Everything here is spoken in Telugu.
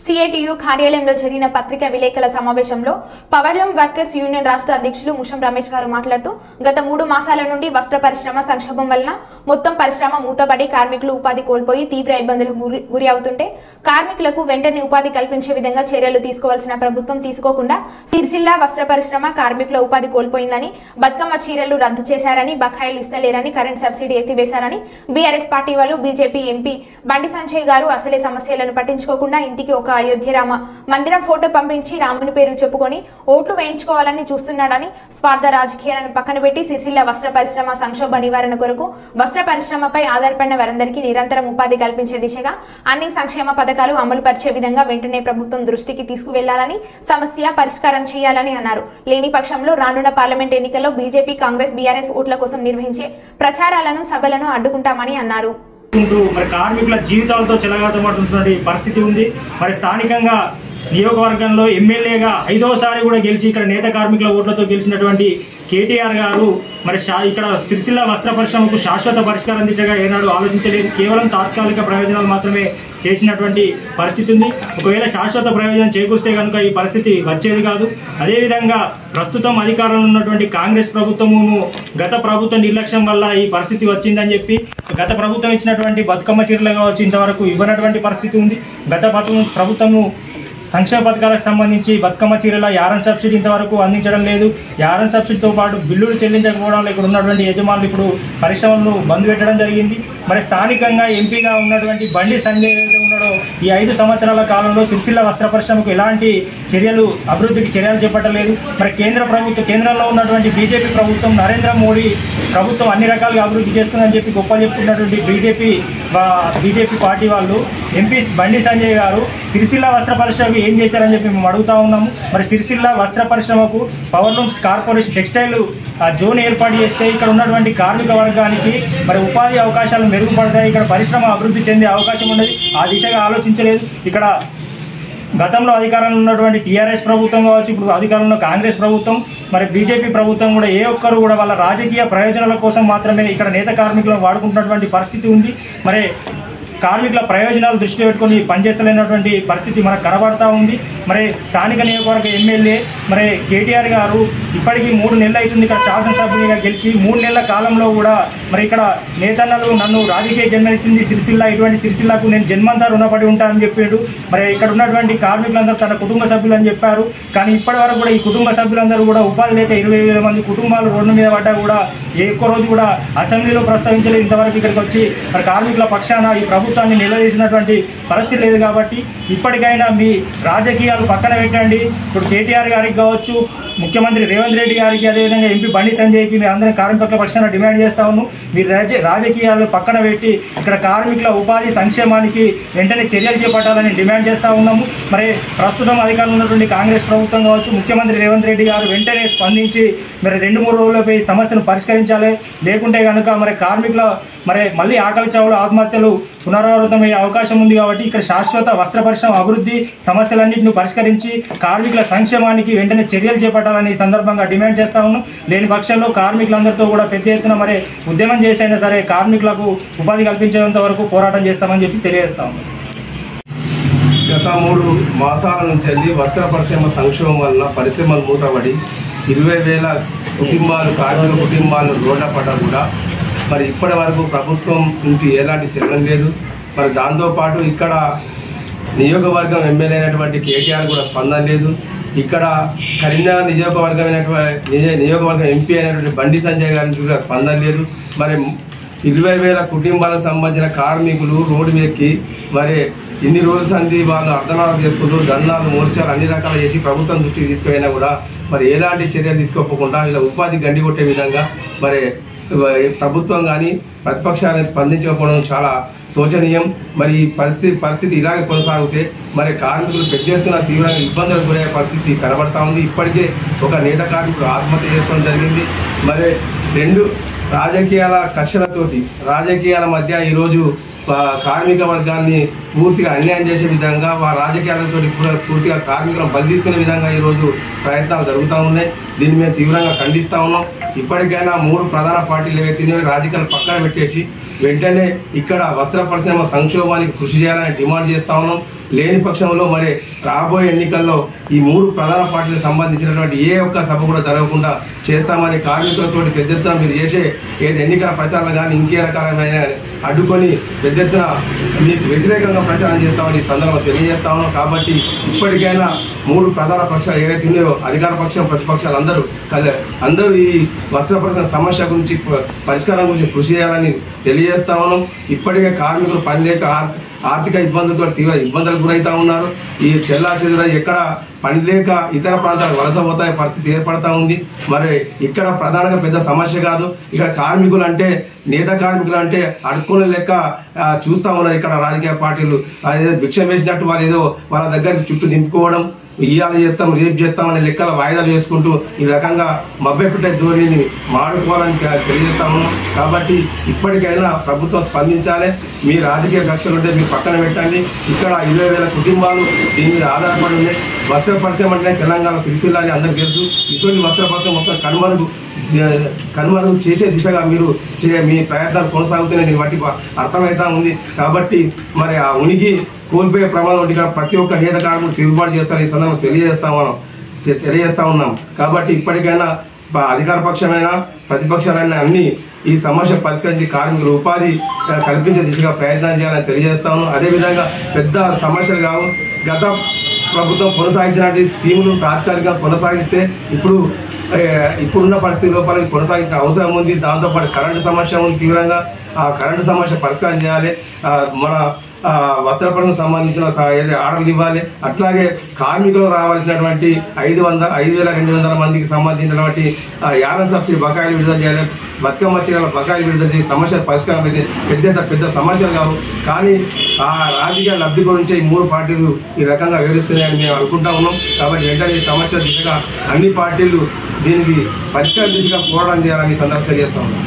సిఐటియు కార్యాలయంలో జరిగిన పత్రికా విలేకరుల సమావేశంలో పవర్లూమ్ వర్కర్స్ యూనియన్ రాష్ట్ర అధ్యక్షులు ముషం రమేష్ గారు మాట్లాడుతూ గత 3 మాసాల నుండి వస్త్ర పరిశ్రమ సంక్షోభం వలన మొత్తం పరిశ్రమ మూతపడి కార్మికులు ఉపాధి కోల్పోయి తీవ్ర ఇబ్బందులకు గురి అవుతుంటే కార్మికులకు వెంటనే ఉపాధి కల్పించే విధంగా చర్యలు తీసుకోవాల్సిన ప్రభుత్వం తీసుకోకుండా సిరిసిల్ల వస్త్ర పరిశ్రమ కార్మికుల ఉపాధి కోల్పోయిందని బతుకమ్మ చీరలు రద్దు చేశారని బకాయిలు ఇస్తలేరని కరెంట్ సబ్సిడీ ఎత్తివేశారని బీఆర్ఎస్ పార్టీ వాళ్ళు బీజేపీ ఎంపీ బండి సంజయ్ గారు అసలే సమస్యలను పట్టించుకోకుండా ఇంటికి ఒక అయోధ్య రామ మందిరం ఫోటో పంపించి రాముని పేరు చెప్పుకొని ఓట్లు వేయించుకోవాలని చూస్తున్నాడని స్వార్థ రాజకీయాలను పక్కన పెట్టి సిరిసిల్ల వస్త్ర పరిశ్రమ సంక్షోభ నివారణ కొరకు వస్త్ర పరిశ్రమపై ఆధారపడిన వారందరికీ నిరంతరం ఉపాధి కల్పించే దిశగా అన్ని సంక్షేమ పథకాలు అమలు పరిచే విధంగా వెంటనే ప్రభుత్వం దృష్టికి తీసుకువెళ్లాలని సమస్య పరిష్కారం చేయాలని అన్నారు. లేని పక్షంలో రానున్న పార్లమెంట్ ఎన్నికల్లో బీజేపీ కాంగ్రెస్ బీఆర్ఎస్ ఓట్ల కోసం నిర్వహించే ప్రచారాలను సభలను అడ్డుకుంటామని అన్నారు. మరి కార్మికుల జీవితాలతో చెలగాటమాడుతున్న పరిస్థితి ఉంది. మరి స్థానికంగా నియోజకవర్గంలో ఎమ్మెల్యేగా 5వసారి కూడా గెలిచి ఇక్కడ నేత కార్మికుల ఓట్లతో గెలిచినటువంటి కేటీఆర్ గారు మరి ఇక్కడ సిరిసిల్ల వస్త్ర పరిశ్రమకు శాశ్వత పరిష్కారం దిశగా ఏనాడు ఆలోచించలేదు. కేవలం తాత్కాలిక ప్రయోజనాలు మాత్రమే చేసినటువంటి పరిస్థితి ఉంది. ఒకవేళ శాశ్వత ప్రయోజనం చేకూరిస్తే కనుక ఈ పరిస్థితి వచ్చేది కాదు. అదేవిధంగా ప్రస్తుతం అధికారంలో ఉన్నటువంటి కాంగ్రెస్ ప్రభుత్వము గత ప్రభుత్వ నిర్లక్ష్యం వల్ల ఈ పరిస్థితి వచ్చిందని చెప్పి గత ప్రభుత్వం ఇచ్చినటువంటి బతుకమ్మ చీరలు కావచ్చు ఇంతవరకు ఇవ్వనటువంటి పరిస్థితి ఉంది. గత ప్రభుత్వము సంక్షేమ పథకాలకు సంబంధించి బతుకమ్మ చీరల యారన్ సబ్సిడీ ఇంతవరకు అందించడం లేదు. యారన్ సబ్సిడీతో పాటు బిల్లులు చెల్లించకపోవడంలో ఇక్కడ ఉన్నటువంటి యజమానులు ఇప్పుడు పరిశ్రమలను బంద్ పెట్టడం జరిగింది. మరి స్థానికంగా ఎంపీగా ఉన్నటువంటి బండి సంజయ్ ఏదైతే ఉన్నాడో ఈ 5 సంవత్సరాల కాలంలో సిరిసిల్ల వస్త్ర పరిశ్రమకు ఎలాంటి అభివృద్ధికి చర్యలు చేపట్టలేదు. మరి కేంద్రంలో ఉన్నటువంటి బీజేపీ ప్రభుత్వం నరేంద్ర మోడీ ప్రభుత్వం అన్ని రకాలుగా అభివృద్ధి చేస్తుందని చెప్పి గొప్ప చెప్పుకున్నటువంటి బీజేపీ పార్టీ వాళ్ళు ఎంపీ బండి సంజయ్ గారు సిరిసిల్ల వస్త్ర పరిశ్రమకు ఏం చేశారని చెప్పి మేము అడుగుతా ఉన్నాము. మరి సిరిసిల్ల వస్త్ర పరిశ్రమకు పవర్లూమ్ కార్పొరేషన్ టెక్స్టైల్ జోన్ ఏర్పాటు చేస్తే ఇక్కడ ఉన్నటువంటి కార్మిక వర్గానికి మరి ఉపాధి అవకాశాలు మెరుగుపడతాయి, ఇక్కడ పరిశ్రమ అభివృద్ధి చెందే అవకాశం ఉన్నది. ఆ దిశగా ఆలోచించలేదు. ఇక్కడ గతంలో అధికారంలో ఉన్నటువంటి టీఆర్ఎస్ ప్రభుత్వం కావచ్చు, ఇప్పుడు అధికారంలో కాంగ్రెస్ ప్రభుత్వం, మరి బీజేపీ ప్రభుత్వం కూడా ఏ ఒక్కరు కూడా వాళ్ళ రాజకీయ ప్రయోజనాల కోసం మాత్రమే ఇక్కడ నేత కార్మికులను వాడుకుంటున్నటువంటి పరిస్థితి ఉంది. మరి కార్మికుల ప్రయోజనాలు దృష్టిలో పెట్టుకొని పనిచేస్తలేనటువంటి పరిస్థితి మనకు కనబడతా ఉంది. మరి స్థానిక నియోజకవర్గ ఎమ్మెల్యే మరి కేటీఆర్ గారు ఇప్పటికీ 3 నెలలు అవుతుంది ఇక్కడ శాసనసభ్యునిగా గెలిచి 3 నెలల కాలంలో కూడా మరి ఇక్కడ నేతన్నలు నన్ను రాజకీయ జన్మనిచ్చింది సిరిసిల్ల, ఇటువంటి సిరిసిల్లకు నేను జన్మంతా రుణపడి ఉంటానని చెప్పాడు. మరి ఇక్కడ ఉన్నటువంటి కార్మికులందరూ తన కుటుంబ సభ్యులు అని చెప్పారు. కానీ ఇప్పటి వరకు కూడా ఈ కుటుంబ సభ్యులందరూ కూడా ఉపాధి లేక 20,000 మంది కుటుంబాలు రోడ్డు మీద పడ్డా కూడా ఏ ఒక్క రోజు కూడా అసెంబ్లీలో ప్రస్తావించలేదు. ఇంతవరకు ఇక్కడికి వచ్చి మరి కార్మికుల పక్షాన ఈ ప్రభుత్వాన్ని నిలదీసినటువంటి పరిస్థితి లేదు. కాబట్టి ఇప్పటికైనా మీ రాజకీయాలు పక్కన పెట్టండి. ఇప్పుడు కేటీఆర్ గారికి కావచ్చు, ముఖ్యమంత్రి రేవంత్ రెడ్డి గారికి, అదేవిధంగా ఎంపీ బండి సంజయ్కి మేము అందరం కార్మికుల పక్షాన డిమాండ్ చేస్తా ఉన్నాం. మీరు రాజకీయాలు పక్కన పెట్టి ఇక్కడ కార్మికుల ఉపాధి సంక్షేమానికి వెంటనే చర్యలు చేపట్టాలని డిమాండ్ చేస్తూ ఉన్నాము. మరి ప్రస్తుతం అధికారంలో ఉన్నటువంటి కాంగ్రెస్ ప్రభుత్వం కావచ్చు, ముఖ్యమంత్రి రేవంత్ రెడ్డి గారు వెంటనే స్పందించి మరి 2-3 రోజులపై ఈ సమస్యను పరిష్కరించాలి. లేకుంటే కనుక మరి కార్మికుల మళ్ళీ ఆకలి చావులు ఆత్మహత్యలు పునరావృతమయ్యే అవకాశం ఉంది. కాబట్టి ఇక్కడ శాశ్వత వస్త్ర పరిశ్రమ అభివృద్ధి సమస్యలన్నింటినీ పరిష్కరించి కార్మికుల సంక్షేమానికి వెంటనే చర్యలు చేపట్టాలని ఈ సందర్భంగా డిమాండ్ చేస్తా ఉన్నాం. లేని పక్షంలో కార్మికులందరితో కూడా పెద్ద ఎత్తున మరి ఉద్యమం చేసైనా సరే కార్మికులకు ఉపాధి కల్పించేంత వరకు పోరాటం చేస్తామని చెప్పి తెలియజేస్తా ఉన్నాం. గత 3 మాసాల నుంచి వస్త్ర పరిశ్రమ సంక్షోభం వలన పరిశ్రమలు మూతపడి 20,000 కుటుంబాలు కార్మిక కుటుంబాలు రోడ్ల పడ్డా కూడా మరి ఇప్పటి వరకు ప్రభుత్వం నుంచి ఎలాంటి చలనం లేదు. మరి దాంతోపాటు ఇక్కడ నియోజకవర్గం ఎమ్మెల్యే అయినటువంటి కేటీఆర్ కూడా స్పందన లేదు. ఇక్కడ కరీంనగర్ నియోజకవర్గం ఎంపీ అయినటువంటి బండి సంజయ్ గారికి కూడా స్పందన లేదు. మరి 20,000 కుటుంబాలకు సంబంధించిన కార్మికులు రోడ్డు మీదకి మరి ఇన్ని రోజుల సంది వాళ్ళు అర్ధనాలు చేసుకుంటూ ధర్నాలు మోర్చాలు అన్ని రకాలు చేసి ప్రభుత్వం దృష్టికి తీసుకుపోయినా కూడా మరి ఎలాంటి చర్యలు తీసుకోకుండా ఇలా ఉపాధి గండి కొట్టే విధంగా మరి ప్రభుత్వం కానీ ప్రతిపక్షాలు స్పందించకపోవడం చాలా శోచనీయం. మరి ఈ పరిస్థితి ఇలాగే కొనసాగితే మరి కార్మికులు పెద్ద ఎత్తున తీవ్రంగా ఇబ్బందులకు గురయ్యే పరిస్థితి కనబడతా ఉంది. ఇప్పటికే ఒక నేత కార్మికుడు ఆత్మహత్య చేసుకోవడం జరిగింది. మరి 2 రాజకీయాల కక్షలతోటి రాజకీయాల మధ్య ఈరోజు కార్మిక వర్గాన్ని పూర్తిగా అన్యాయం చేసే విధంగా రాజకీయాలతో పూర్తిగా కార్మికులను బలి తీసుకునే విధంగా ఈరోజు ప్రయత్నాలు జరుగుతూ ఉన్నాయి. దీన్ని మేము తీవ్రంగా ఖండిస్తూ ఉన్నాం. ఇప్పటికైనా 3 ప్రధాన పార్టీలు ఏవైతే రాజకీయాలు పక్కన పెట్టేసి వెంటనే ఇక్కడ వస్త్ర పరిశ్రమ సంక్షోభానికి కృషి చేయాలని డిమాండ్ చేస్తూ ఉన్నాం. లేని పక్షంలో మరి రాబోయే ఎన్నికల్లో ఈ 3 ప్రధాన పార్టీలకు సంబంధించినటువంటి ఏ ఒక్క సభ కూడా జరగకుండా చేస్తామని కార్మికులతో పెద్ద ఎత్తున మీరు చేసే ఏది ఎన్నికల ప్రచారం కానీ ఇంకే రకాలమైన అడ్డుకొని పెద్ద ఎత్తున మీకు వ్యతిరేకంగా ప్రచారం చేస్తామని ఈ సందర్భంగా తెలియజేస్తా ఉన్నాం. కాబట్టి ఇప్పటికైనా 3 ప్రధాన పక్షాలు ఏవైతే ఉన్నాయో అధికార పక్షం ప్రతిపక్షాలు అందరూ ఈ వస్త్ర పరిశ్రమ సమస్య గురించి పరిష్కారం గురించి కృషి చేయాలని తెలియజేస్తా ఉన్నాం. ఇప్పటికే కార్మికులు పని లేక ఆర్థిక ఇబ్బందులతో తీవ్ర ఇబ్బందులకు గురవుతూ ఉన్నారు. ఈ చెల్లా ఎక్కడ పని లేక ఇతర ప్రాంతాలకు వలస పోతాయి పరిస్థితి ఏర్పడతా ఉంది. మరి ఇక్కడ ప్రధానంగా పెద్ద సమస్య కాదు. ఇక్కడ కార్మికులు అంటే నేత కార్మికులు అంటే అడుక్కునే లెక్క చూస్తూ ఉన్నారు. ఇక్కడ రాజకీయ పార్టీలు అదేదో భిక్ష వేసినట్టు వాళ్ళు ఏదో వాళ్ళ దగ్గరికి చుట్టూ దింపుకోవడం, ఇవాళ చేస్తాం రేపు చేస్తాం అనే లెక్కల వాయిదాలు చేసుకుంటూ ఈ రకంగా మభ్యపెట్టే ధోరణిని మాడుకోవాలని తెలియజేస్తాము. కాబట్టి ఇప్పటికైనా ప్రభుత్వం స్పందించాలి. మీ రాజకీయ కక్షలు ఉంటే మీరు పక్కన పెట్టండి. ఇక్కడ 20,000 కుటుంబాలు దీని మీద ఆధారపడి ఉన్నాయి. వస్త్ర పరిశ్రమ అంటే తెలంగాణ సిరిసిల్ల అని అందరికీ తెలుసు. ఇటువంటి వస్త్ర పరిశ్రమ మొత్తం కనుమరుగు చేసే దిశగా మీరు మీ ప్రయత్నాలు కొనసాగుతున్నాయి. దీన్ని బట్టి అర్థమవుతా ఉంది. కాబట్టి మరి ఆ ఉనికి కోల్పోయే ప్రమాదం ఇక్కడ ప్రతి ఒక్క నేత కార్మికులు తిరుగుబాటు చేస్తారు. ఈ సందర్భంగా తెలియజేస్తా ఉన్నాం. కాబట్టి ఇప్పటికైనా అధికార పక్షమైనా ప్రతిపక్షాలైనా అన్ని ఈ సమస్య పరిష్కరించి కార్మికులు ఉపాధి కల్పించే దిశగా ప్రయత్నాలు చేయాలని తెలియజేస్తా ఉన్నాం. అదేవిధంగా పెద్ద సమస్యలు కావు. గత ప్రభుత్వం కొనసాగించినటువంటి స్కీములు తాత్కాలికంగా కొనసాగిస్తే ఇప్పుడున్న పరిస్థితి లోపల కొనసాగించిన అవసరం ఉంది. దాంతోపాటు కరెంటు సమస్య ఉంది తీవ్రంగా. ఆ కరెంటు సమస్య పరిష్కారం చేయాలి. మన వస్త్ర పరిశ్రమకు సంబంధించిన ఆర్డర్లు ఇవ్వాలి. అట్లాగే కార్మికులకు రావాల్సినటువంటి 5,200 మందికి సంబంధించినటువంటి యానం సబ్సిడీ బకాయిలు విడుదల చేయాలి. బతుకమ్మ చీరల బకాయిలు విడుదల చేసి సమస్యల పరిష్కారం అయితే పెద్ద సమస్యలు కావు. కానీ ఆ రాజకీయ లబ్ధి గురించి ఈ 3 పార్టీలు ఈ రకంగా వివరిస్తున్నాయని మేము అనుకుంటా ఉన్నాం. కాబట్టి వెంటనే ఈ సమస్య దిశగా అన్ని పార్టీలు దీనికి పరిష్కారం దిశగా పోరాటం చేయాలని సందర్భంగా తెలియజేస్తా ఉన్నాం.